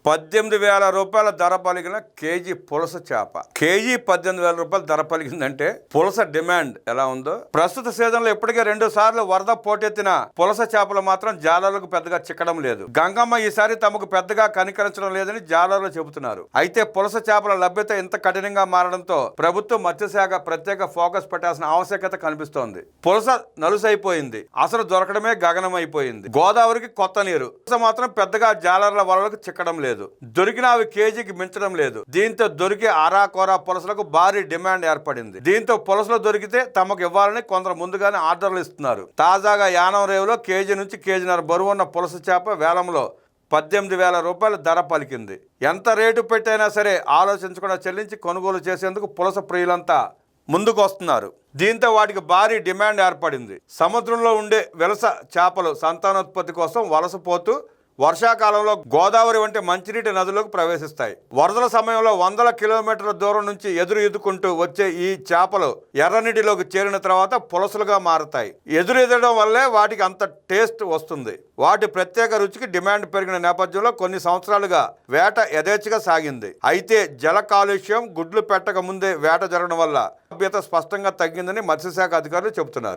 18,000 రూపాయల ధర పలికిన కేజీ పులస చేప. కేజీ 18,000 రూపాయల ధర పలికిందంటే పులస డిమాండ్ ఎలా ఉందో. ప్రస్తుత సీజన్లో ఇప్పటికే 2 సార్లు వరద పోటెత్తిన పులస చేపలు మాత్రం జాలర్లకు పెద్దగా చిక్కడం లేదు. గంగమ్మ ఈసారి తమకు పెద్దగా కనికరించడం లేదని జాలర్లు చెబుతున్నారు. అయితే పులస చేపల లభ్యత ఇంత కఠినంగా మారడంతో ప్రభుత్వం మత్స్యశాఖ ప్రత్యేక ఫోకస్ పెట్టాల్సిన ఆవశ్యకత కనిపిస్తోంది. పులస నలుసైపోయింది, అసలు దొరకడమే గగనమైపోయింది. గోదావరికి కొత్త నీరు. పులస మాత్రం పెద్దగా జాలర్ల వలలకు చిక్కడం లేదు. దొరికిన అవి కేజీకి మించడం లేదు. దీంతో దొరికే ఆరాకోరా పులసలకు భారీ డిమాండ్ ఏర్పడింది. దీంతో పులసలు దొరికితే తమకు ఇవ్వాలని కొందరు ముందుగానే ఆర్డర్లు ఇస్తున్నారు. తాజాగా యానం రేవులో కేజీ నుంచి కేజీన్నర బరువున్న పులస చేప వేలంలో 18,000 రూపాయల ధర పలికింది. ఎంత రేటు పెట్టైనా సరే ఆలోచించకుండా చెల్లించి కొనుగోలు చేసేందుకు పులస ప్రియులంతా ముందుకు వస్తున్నారు. దీంతో వాటికి భారీ డిమాండ్ ఏర్పడింది. సముద్రంలో ఉండే వెలస చేపలు సంతానోత్పత్తి కోసం వలసపోతూ వర్షాకాలంలో గోదావరి వంటి మంచినీటి నదులకు ప్రవేశిస్తాయి. వరదల సమయంలో 100 కిలోమీటర్ల దూరం నుంచి ఎదురుకుంటూ వచ్చే ఈ చేపలు ఎర్రనీటిలోకి చేరిన తర్వాత పులసలుగా మారతాయి. ఎదురెదడం వల్లే వాటికి అంత టేస్ట్ వస్తుంది. వాటి ప్రత్యేక రుచికి డిమాండ్ పెరిగిన నేపథ్యంలో కొన్ని సంవత్సరాలుగా వేట యథేచ్ఛగా సాగింది. అయితే జల కాలుష్యం, గుడ్లు పెట్టక ముందే వేట జరగడం వల్ల లభ్యత స్పష్టంగా తగ్గిందని మత్స్యశాఖ అధికారులు చెబుతున్నారు.